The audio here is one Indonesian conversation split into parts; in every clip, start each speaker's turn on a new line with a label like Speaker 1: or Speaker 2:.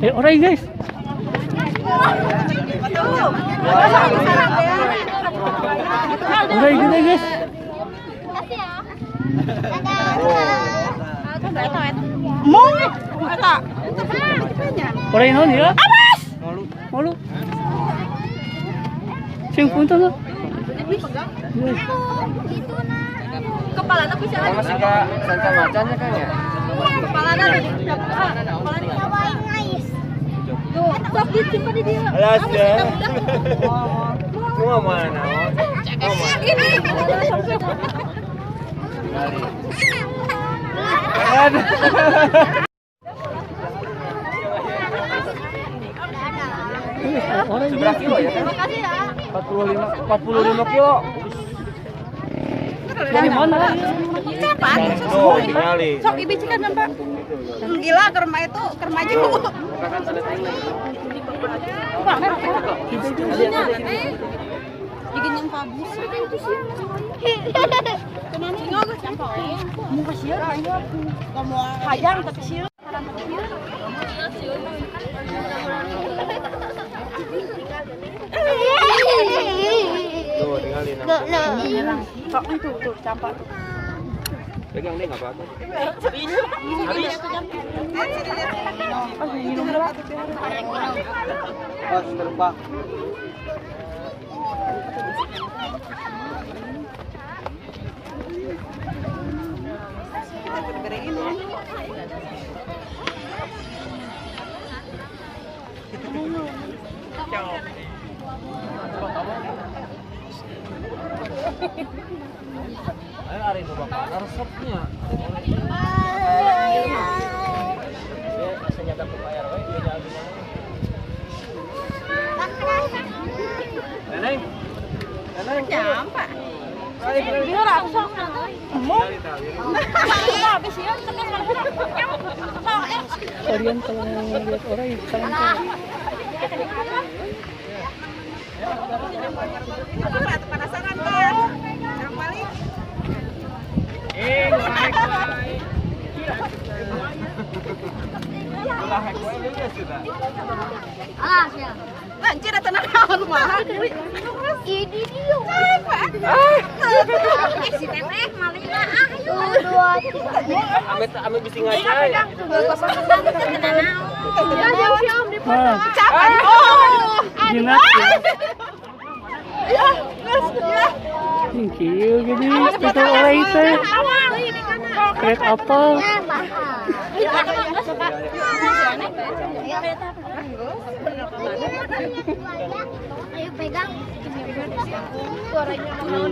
Speaker 1: Oray guys. Oray gede guys.
Speaker 2: Mau eta.
Speaker 1: Oray naon ya? Malu. Sing punten tuh.
Speaker 2: Kepalanya bisa lagi.
Speaker 3: Masih gak sanca macannya kan ya?
Speaker 2: Kepalanya lagi. Tuh, sok disimpan di dia.
Speaker 3: Alas ya. Mau mana? Seberapa kilo ya kan?
Speaker 2: Makasih ya.
Speaker 3: 45 kilo.
Speaker 1: Dari mana?
Speaker 2: Cepat.
Speaker 3: Oh, tinggali.
Speaker 2: Sok ibicikan Mbak. Gila kerma itu kermaji. Bikin yang kabus. Mau ke sieur aja. Ngomong hajang tapi sieur.
Speaker 3: Tuh, tinggalin.
Speaker 2: Sok itu tuh campak tuh.
Speaker 3: Pegang deh, nggak apa-apa. Oh, terlupa. Ayo hari itu bapak, resepnya. Senjata berbayar, woi dia jalan gimana? Neneng,
Speaker 2: Campak.
Speaker 3: Ayo,
Speaker 2: Dia raksasa. Mau. Habis ya,
Speaker 1: Kalian kalau lihat oray kalian tahu.
Speaker 2: Aku penasaran kan. Yang paling anjir tenang naon mah. Ini dia. Si teteh malina ayo.
Speaker 3: Amit bisa ngacai.
Speaker 1: Nah, jinak. Kieu gini, itu oray teh. Krek apel.
Speaker 4: Ayo pegang. Suaranya mau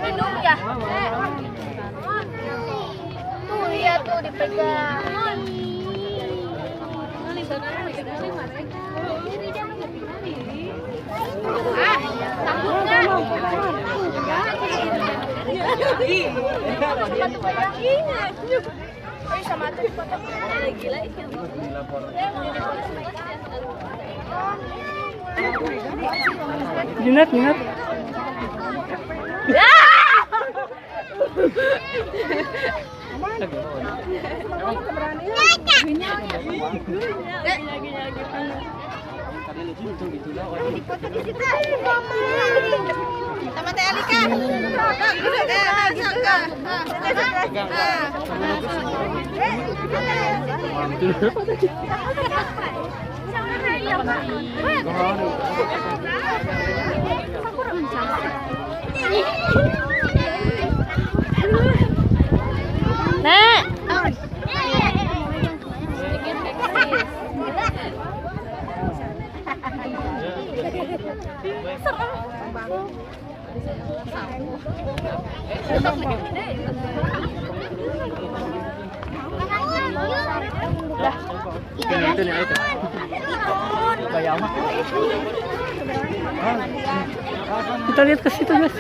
Speaker 4: minum ya. Tuh lihat tuh dipegang.
Speaker 1: Jinak.
Speaker 2: Sama Teh Alika.
Speaker 4: Nek.
Speaker 1: Itu nih itu. Kayak apa? Kita lihat ke situ guys.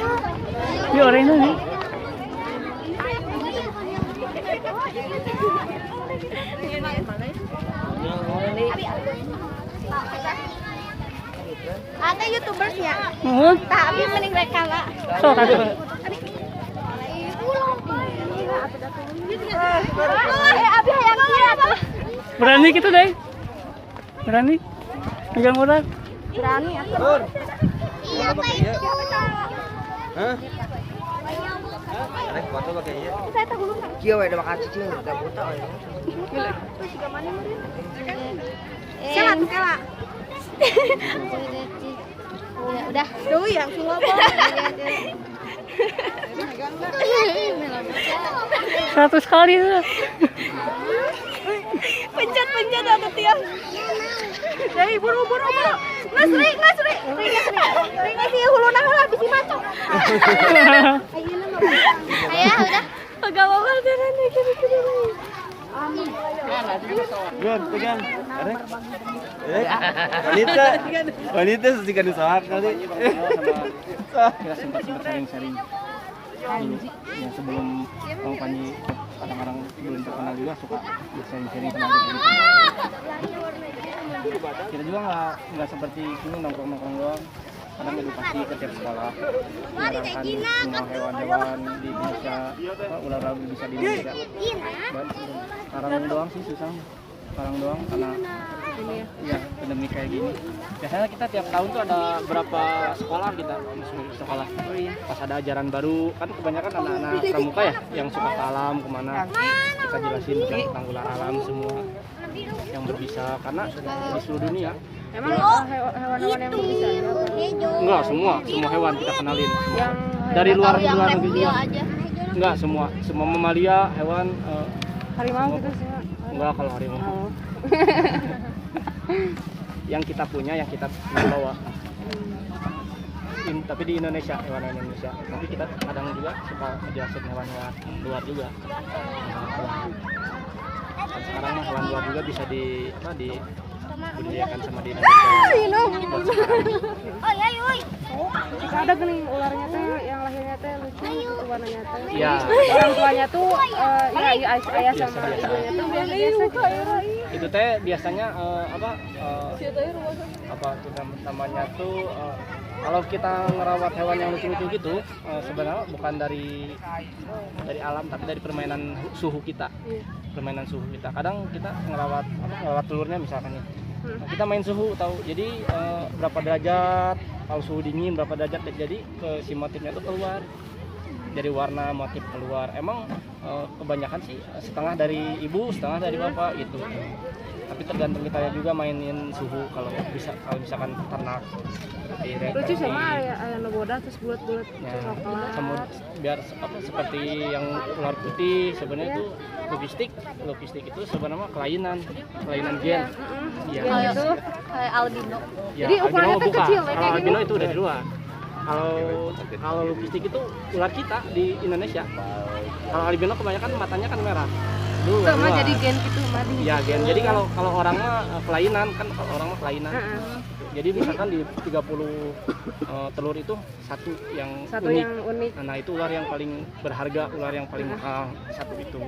Speaker 1: Di orangnya nih.
Speaker 4: Ada YouTubersnya.
Speaker 1: Nuhun.
Speaker 4: Tapi mending mereka lah.
Speaker 1: Sok atuh.
Speaker 4: Abi hayang kira.
Speaker 1: Berani gitu deh. Berani. Pegang orang.
Speaker 4: Berani atuh.
Speaker 3: Tur.
Speaker 4: Iya,
Speaker 3: Hah? Rek foto pakai ieu.
Speaker 4: saya tahu dulu.
Speaker 2: Kieu we da makan cicing da buta we.
Speaker 4: Siapa kela? Ya udah.
Speaker 2: Duh yang semua apa?
Speaker 1: 100 kali tuh.
Speaker 2: Pencet atau tiang. Dari buru-buru. Ngasri. Ring si huluna heula bisi macok.
Speaker 4: Ayah udah.
Speaker 2: Pagawa banget gitu.
Speaker 3: Gun, pegang. Rek. Wanita sesikan usaha kali.
Speaker 5: Kita sempat sharing-sharing dulu ya sebelum Bang Panji kadang-kadang sebelum terkenal juga suka sharing-sharing sama kita gitu. Kita juga nggak seperti ini nongkrong-nongkrong doang, kadang edukasi ke tiap sekolah mengenalkan semua hewan-hewan di Indonesia, ular rabi bisa di Indonesia. Dan sekarang doang sih susah, sekarang doang karena ya pandemi kayak gini. Biasanya kita tiap tahun tuh ada berapa sekolah kita masuk sekolah. Pas ada ajaran baru kan kebanyakan anak-anak pramuka ya yang suka ke alam kemana kita jelasin tentang ular alam semua yang berbisa karena di seluruh dunia.
Speaker 2: Emang hewan-hewan yang berbisa
Speaker 5: Enggak semua hewan kita kenalin semua. Dari luar negeri juga. Enggak semua mamalia hewan
Speaker 2: harimau gitu sih.
Speaker 5: enggak kalau harimau. Yang kita punya yang kita bawa tapi di Indonesia hewan Indonesia tapi kita kadang juga suka ngejelasin hewan-hewan luar juga. Sekarang mah hewan luar juga bisa dibudidayakan sama di Indonesia.
Speaker 4: Oh ya yui.
Speaker 2: Jika ada gini ularnya teh yang lahirnya teh lucu gitu warnanya teh.
Speaker 5: Iya.
Speaker 2: Orang tuanya tuh ayah sama
Speaker 5: Biasa.
Speaker 2: ibunya tuh biasa.
Speaker 5: Itu teh biasanya apa tuh namanya tuh kalau kita ngerawat hewan yang lucu-lucu gitu sebenarnya bukan dari alam tapi dari permainan suhu kita. Permainan suhu kita. Kadang kita ngerawat telurnya misalkan nih. Nah, kita main suhu tahu. Jadi berapa derajat, kalau suhu dingin berapa derajat jadi si motifnya tuh keluar. Dari warna motif keluar. Emang kebanyakan sih setengah dari ibu, setengah dari bapak gitu. Tapi tergantung kita juga mainin suhu kalau misalkan ternak.
Speaker 2: Lucu sama ayah noboda terus bulat-bulat
Speaker 5: Ya,
Speaker 2: coklat.
Speaker 5: sama biar seperti yang ular putih sebenarnya itu logistik itu sebenarnya kelainan gen. Iya.
Speaker 4: Kayak albino.
Speaker 5: Ya,
Speaker 2: Jadi ukurannya
Speaker 5: albino
Speaker 2: tuh
Speaker 5: bukan.
Speaker 2: kecil,
Speaker 5: Kalau
Speaker 2: kayak gini.
Speaker 5: albino itu dari luar. Kalau logistik itu ular kita di Indonesia. Kalau albino kebanyakan matanya kan merah. Dulu
Speaker 2: Sama
Speaker 5: luar.
Speaker 2: jadi gen gitu mah.
Speaker 5: Ya gen. Jadi kalau orang mah kelainan kan kalau orang mah kelainan. Jadi misalkan di 30 telur itu satu yang
Speaker 2: Satu
Speaker 5: unik.
Speaker 2: yang unik.
Speaker 5: Nah itu ular yang paling berharga, ular yang paling mahal satu itu.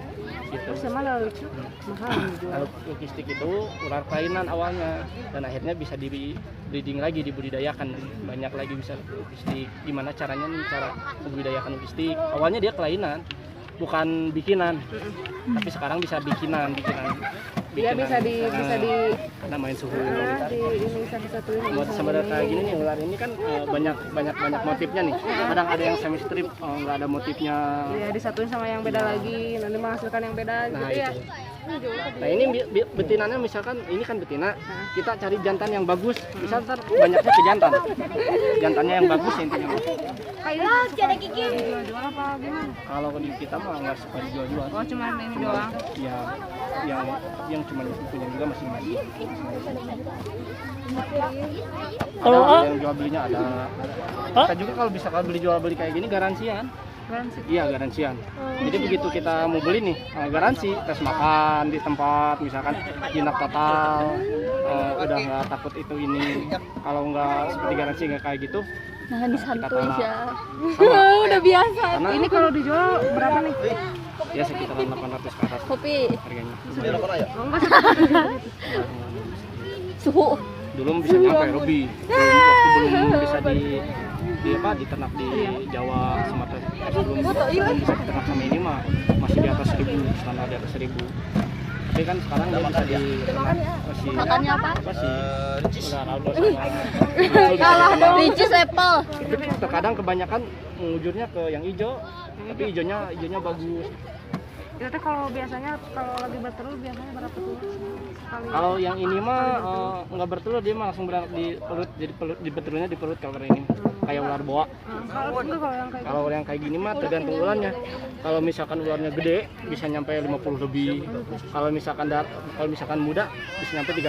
Speaker 5: Gitu.
Speaker 2: Terus sama lah lucu. Mahal dijual.
Speaker 5: Kalau logistik itu ular kelainan awalnya dan akhirnya bisa di breeding lagi, dibudidayakan banyak lagi bisa logistik. Gimana caranya nih cara membudidayakan logistik? Awalnya dia kelainan, bukan bikinan, tapi sekarang bisa bikinan.
Speaker 2: Dia bisa di
Speaker 5: karena main suhu.
Speaker 2: di ini satu-satuin
Speaker 5: Buat sebenarnya kayak gini nih ular ini kan banyak motifnya nih. Kadang ada yang semi strip nggak ada motifnya.
Speaker 2: ya disatuin sama yang beda lagi nanti menghasilkan yang beda
Speaker 5: Nah
Speaker 2: gitu ya.
Speaker 5: itu. Nah ini betinanya misalkan ini kan betina, kita cari jantan yang bagus. Misal ntar banyaknya ke jantan. Jantannya yang bagus intinya.
Speaker 2: Kayak ada gigi. Jual apa gimana?
Speaker 5: Kalau di kita mah nggak suka dijual-jual.
Speaker 2: Oh cuma ini doang.
Speaker 5: Ya yang cuma punya juga masing-masing.
Speaker 1: Kalau
Speaker 5: Ada yang jual belinya ada. Kita juga kalau beli jual beli kayak gini garansian.
Speaker 2: Garansi.
Speaker 5: Iya garansian. Jadi begitu kita mau beli nih garansi tes makan di tempat misalkan jinak total udah nggak takut itu ini. Kalau nggak seperti garansi nggak kayak gitu.
Speaker 4: Nah,
Speaker 5: disantuy
Speaker 4: ya.
Speaker 5: Sama.
Speaker 4: Udah biasa.
Speaker 5: Karena
Speaker 2: Ini kalau dijual berapa nih?
Speaker 5: ya sekitaran 800 ke atas
Speaker 4: Kopi.
Speaker 5: harganya.
Speaker 2: Oh, enggak
Speaker 4: Suhu.
Speaker 5: Dulu bisa nyampe lebih. Waktu bisa diternak di Jawa, Sumatera sebelum bisa diternak sama ini mah masih di atas 1000, standar di atas 1000. Tapi kan sekarang dia bisa diternak masih
Speaker 4: Makannya apa?
Speaker 5: ular albos sama
Speaker 4: Kalah dong. Ricis apple.
Speaker 5: tapi terkadang kebanyakan mengujurnya ke yang hijau, tapi hijaunya bagus.
Speaker 2: Itu teh kalau biasanya kalau lagi bertelur biasanya berapa telur sekali?
Speaker 5: Kalau yang ini mah nggak bertelur, dia mah langsung beranak di perut, jadi di betelurnya di perut kalau ini kayak ular boa.
Speaker 2: Kalau enggak kalau yang kayak
Speaker 5: Kalau yang kayak gini mah tergantung ularnya. Kalau misalkan ularnya gede bisa nyampe 50 lebih. Kalau misalkan muda bisa nyampe 30.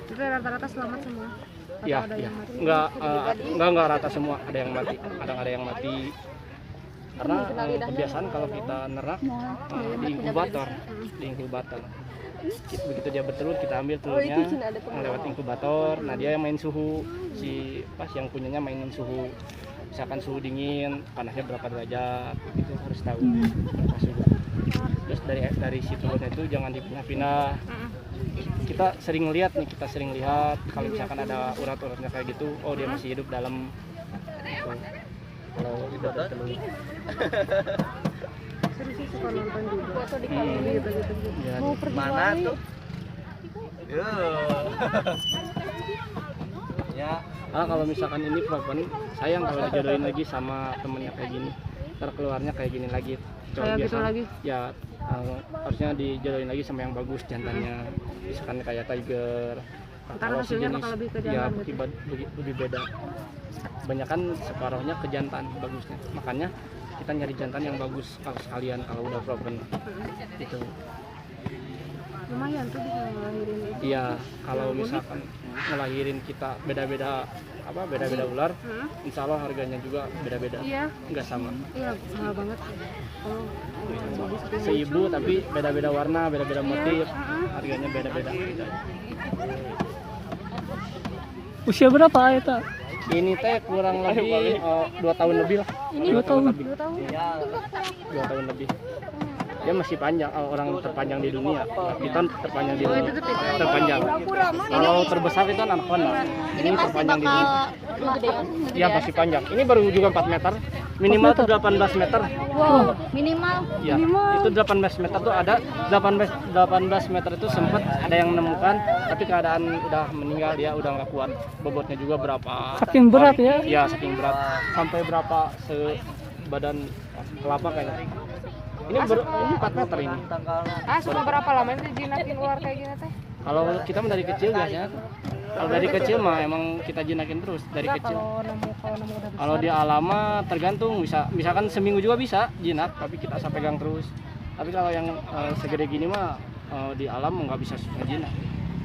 Speaker 2: itu rata-rata selamat semua.
Speaker 5: Ya, ya. Enggak rata semua, ada yang mati. Kadang ada yang mati. Karena kebiasaan kalau kita nerak di inkubator. Begitu dia bertelur kita ambil telurnya lewat inkubator. Nah dia yang main suhu, yang punyanya mainin suhu. Misalkan suhu dingin, panasnya berapa derajat, itu harus tahu berapa suhu. Terus dari si telurnya itu jangan dipindah-pindah. Kita sering lihat kalau misalkan ada urat-uratnya kayak gitu, oh dia masih hidup dalam. Kalau udah bertelur.
Speaker 2: Serius sih suka nonton juga. Foto di
Speaker 5: Hmm.
Speaker 2: gitu.
Speaker 5: Ya,
Speaker 2: Mau pergi
Speaker 3: Mana
Speaker 2: lagi.
Speaker 3: tuh? Ya.
Speaker 5: kalau misalkan ini perempuan sayang kalau dijodohin lagi sama temennya kayak gini, ntar keluarnya kayak gini lagi.
Speaker 2: Kayak gitu lagi?
Speaker 5: Ya harusnya dijodohin lagi sama yang bagus jantannya, misalkan kayak tiger.
Speaker 2: Ntar hasilnya bakal lebih ke
Speaker 5: ya
Speaker 2: jantan gitu.
Speaker 5: lebih beda. Kebanyakan separuhnya ke jantan bagusnya, makanya kita nyari jantan yang bagus kalau sekalian kalau udah proven itu.
Speaker 2: Lumayan tuh bisa ngelahirin itu.
Speaker 5: Iya, kalau misalkan ngelahirin kita beda-beda ular, insya Allah harganya juga beda-beda,
Speaker 2: Iya,
Speaker 5: nggak sama.
Speaker 2: iya mahal banget. Oh,
Speaker 5: Seibu tapi beda-beda warna, beda-beda motif, harganya beda-beda.
Speaker 1: Usia berapa Eta?
Speaker 5: Ini teh kurang lebih 2 tahun lebih lah.
Speaker 1: Ini 2 tahun.
Speaker 2: 2 tahun.
Speaker 5: 2 tahun lebih. Dia masih panjang, orang terpanjang di dunia. Piton terpanjang di dunia. Terpanjang. Kalau terbesar itu anak Honda. Ini terpanjang di dunia. Iya masih panjang. Ini baru juga 4 meter. Minimal tuh 18 meter.
Speaker 4: Wow, minimal.
Speaker 5: Ya, itu 18 meter tuh ada 18 meter itu sempat ada yang menemukan, tapi keadaan udah meninggal, dia udah nggak kuat. Bobotnya juga berapa?
Speaker 1: Saking berat ya?
Speaker 5: Iya, saking berat. Sampai berapa sebadan kelapa kayaknya. Ini 4 meter ini.
Speaker 2: Suka berapa lama sih jinakin ular kayak gini teh?
Speaker 5: Kalau kita mah dari kecil biasanya. Kalau dari kecil mah emang kita jinakin terus dari kecil.
Speaker 2: Kalau nemu udah besar.
Speaker 5: Kalau di alam mah tergantung, misalkan seminggu juga bisa jinak, tapi kita asal pegang terus. Tapi kalau yang segede gini mah di alam nggak bisa jinak.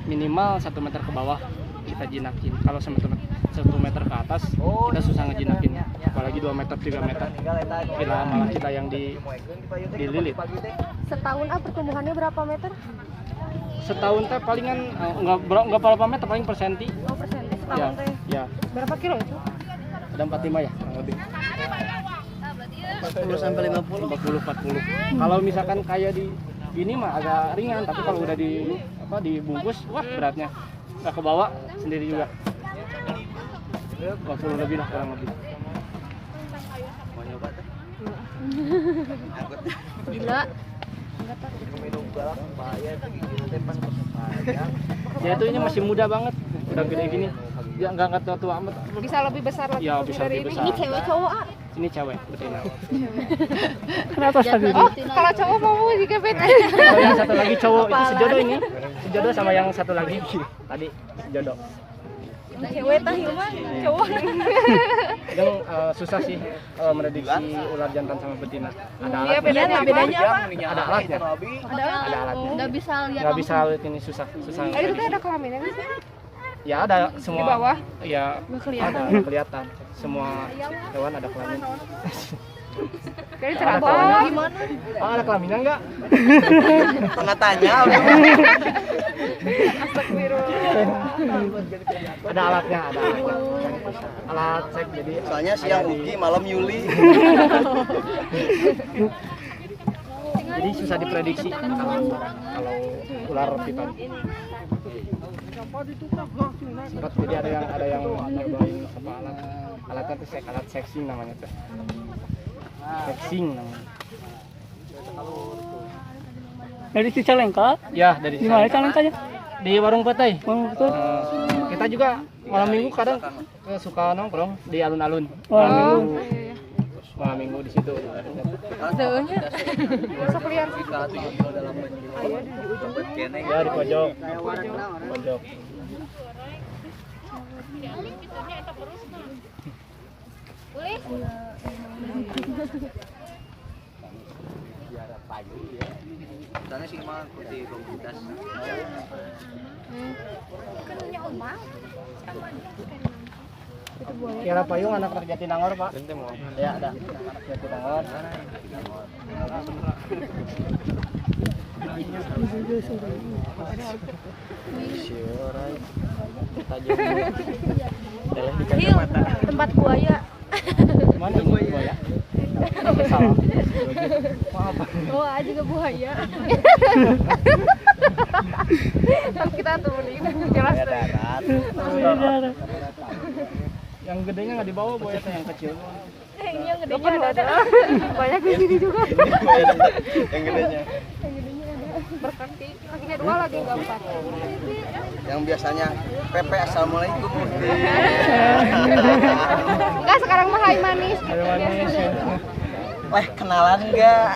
Speaker 5: Minimal 1 meter ke bawah kita jinakin. Kalau 1 meter ke atas kita susah ngejinakin. Apalagi 2 meter 3 meter. Malah kita yang dililit.
Speaker 2: Setahun pertumbuhannya berapa meter?
Speaker 5: Setahun teh palingan nggak berapa meter, paling per senti.
Speaker 2: Oh, persen.
Speaker 5: Ya,
Speaker 2: Setahun teh.
Speaker 5: ya.
Speaker 2: Berapa kilo itu?
Speaker 5: Ada 45 ya kurang lebih.
Speaker 3: 40 sampai 50.
Speaker 5: 40. Kalau misalkan kayak di ini mah agak ringan, tapi kalau udah dibungkus, wah beratnya nggak kebawa sendiri juga. 50 lebih lah kurang lebih.
Speaker 3: Mau nyoba tuh?
Speaker 4: Gila.
Speaker 5: Ya itu ini masih muda banget, udah gede gini. Dia nggak tua amat.
Speaker 2: Bisa lebih besar lagi.
Speaker 5: Ya bisa lebih besar.
Speaker 4: Ini cewek cowok ah.
Speaker 5: Ini cewek betina.
Speaker 1: Kenapa tadi?
Speaker 2: Oh, kalau cowok mau juga beda.
Speaker 5: Kalau yang satu lagi cowok itu sejodoh ini, sejodoh sama yang satu lagi tadi sejodoh.
Speaker 2: Cewek tah ieu mah cowok.
Speaker 5: Kadang susah sih memprediksi ular jantan sama betina. Ada
Speaker 2: Iya,
Speaker 5: alatnya.
Speaker 2: bedanya apa?
Speaker 5: Ada alatnya.
Speaker 4: Ada
Speaker 5: alatnya.
Speaker 4: nggak bisa lihat
Speaker 5: Nggak bisa lihat ini susah.
Speaker 2: Itu teh ada kelaminnya nggak sih?
Speaker 5: Ya ada semua.
Speaker 2: Di bawah?
Speaker 5: Ya
Speaker 2: Nggak kelihatan.
Speaker 5: ada kelihatan. Semua hewan ada kelamin.
Speaker 2: Kayak
Speaker 5: Ada
Speaker 2: cerita
Speaker 5: kelaminnya.
Speaker 2: gimana?
Speaker 5: Oh, ada kelaminnya enggak?
Speaker 3: Pernah tanya.
Speaker 5: Ada alatnya, ada alatnya. Alat cek jadi.
Speaker 3: Soalnya siang Uki, malam Yuli.
Speaker 5: Jadi susah diprediksi kalau ular piton. sempat jadi ada yang nyobain apa alatnya tuh alat sexing namanya tuh. Sexing namanya.
Speaker 1: Dari Cicalengka?
Speaker 5: Ya, dari
Speaker 1: Di mana Cicalengkanya?
Speaker 5: di warung petai.
Speaker 1: Oh, betul.
Speaker 5: Kita juga malam minggu kadang suka nongkrong di alun-alun. Malam minggu di situ.
Speaker 2: Besok lihat.
Speaker 5: Ya di pojok. Pojok.
Speaker 3: Sana sih mah di komunitas.
Speaker 5: Kira payung anak-anak Jatinangor, Pak. Ya, ada anak Jatinangor.
Speaker 2: Hil, tempat buaya.
Speaker 5: Mana ini buaya? Sampai salah. Maaf.
Speaker 2: Oh, juga buaya. Kan kita turunin jelas.
Speaker 3: Darat.
Speaker 5: Yang gedenya nggak dibawa buaya teh yang kecil.
Speaker 2: Ini yang gedenya ada. Banyak di sini juga.
Speaker 3: Yang gedenya.
Speaker 2: Berkaki, kakinya 2 lagi enggak 4.
Speaker 3: Yang biasanya Pepe assalamualaikum.
Speaker 2: Enggak, sekarang mah hai manis.
Speaker 5: Ada manis.
Speaker 3: Wah, kenalan enggak?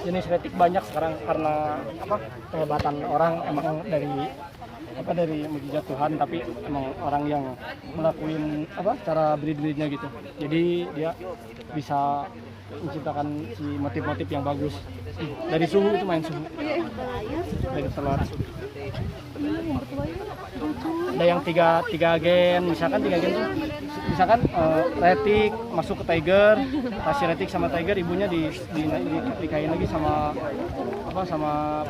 Speaker 5: Jenis retik banyak sekarang karena apa? Kehebatan orang emang dari mujizat Tuhan, tapi emang orang yang melakukan apa cara breed-breednya gitu. Jadi dia bisa menciptakan si motif-motif yang bagus. Dari suhu itu main suhu. Dari telur. Ada yang tiga gen, misalkan 3 gen tuh misalkan retik masuk ke tiger, kasih retik sama tiger, ibunya dikain lagi sama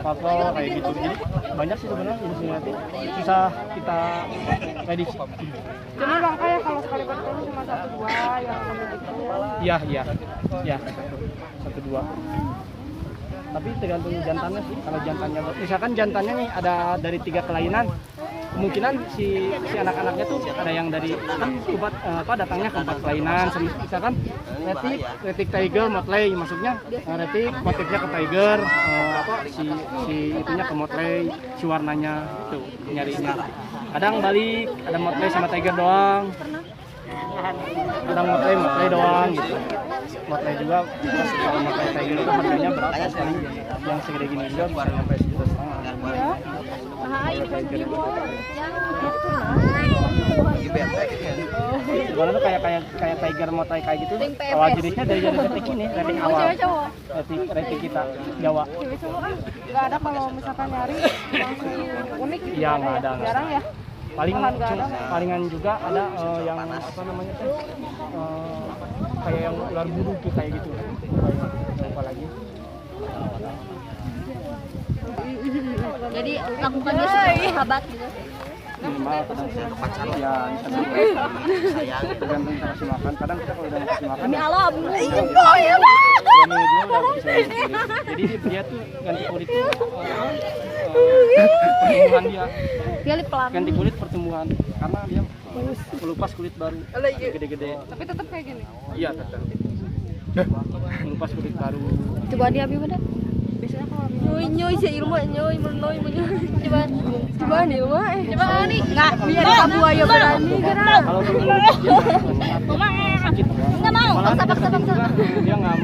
Speaker 5: purple kayak gitu. Jadi banyak sih sebenarnya jenis retik, susah kita prediksi.
Speaker 2: Jadi langka ya kalau sekali bertelur cuma 1-2 yang begitu.
Speaker 5: Iya 1-2. Tapi tergantung jantannya sih. Kalau jantannya, misalkan jantannya nih ada dari 3 kelainan, kemungkinan si anak-anaknya tuh ada yang dari kan datangnya ke 4 kelainan. Misalkan retik tiger motley, maksudnya retik motifnya ke tiger, si itunya ke motley, si warnanya itu nyarinya. Kadang balik ada motley sama tiger doang. Kadang motley doang gitu. Motley juga, terus kalau motley tiger itu harganya berapa paling yang segede gini juga bisa sampai 1,5 juta. Motley tiger itu sebenarnya tuh kayak tiger motley kayak gitu. Awal jenisnya dari retik ini, retik awal. Retik kita Jawa.
Speaker 2: Enggak ada kalau misalkan nyari langsung unik gitu.
Speaker 5: Iya, enggak ada.
Speaker 2: Jarang ya.
Speaker 5: Palingan juga ada yang apa namanya tuh kayak yang ular bulu tuh kayak gitu. Apa lagi?
Speaker 4: Jadi lakukan dia sahabat gitu.
Speaker 5: Minimal kadang ya sayang tergantung kita kasih makan. Kadang kita kalau udah kasih makan
Speaker 4: Demi alam.
Speaker 5: Jadi dia tuh ganti kulit tuh pertumbuhan dia. Ganti kulit pertumbuhan karena dia melupas kulit baru gede-gede.
Speaker 2: Tapi tetap kayak gini.
Speaker 5: Iya tetap. Melupas kulit baru.
Speaker 4: Coba dia Abi mana?
Speaker 2: Biasanya kalau
Speaker 4: Nyoy si ilmu nyoy menoi coba nih mah coba nih enggak biar kamu ayo berani gerak
Speaker 5: Kalau sakit
Speaker 4: enggak mau paksa
Speaker 5: dia nggak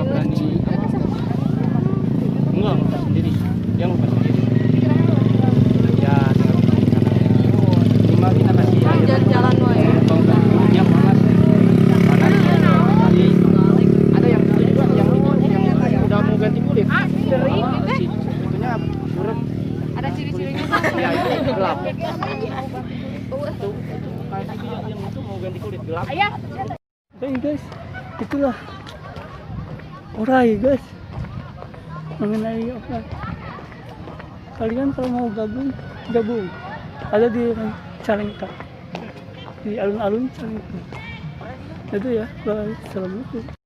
Speaker 5: berani enggak sendiri dia lupa sendiri ya cuma kita kasih
Speaker 4: jalan wae
Speaker 5: dia panas tadi ada yang udah mau ganti kulit
Speaker 2: kering
Speaker 5: itunya buruk
Speaker 2: ada ciri-cirinya.
Speaker 5: ya itu gelap itu kayak yang itu mau ganti kulit gelap.
Speaker 1: Hey guys, itulah orai guys, mengenai orai. Kalian kalau mau gabung gabung. Ada di Calengka, di alun-alun Calengka. Itu ya, Assalamualaikum.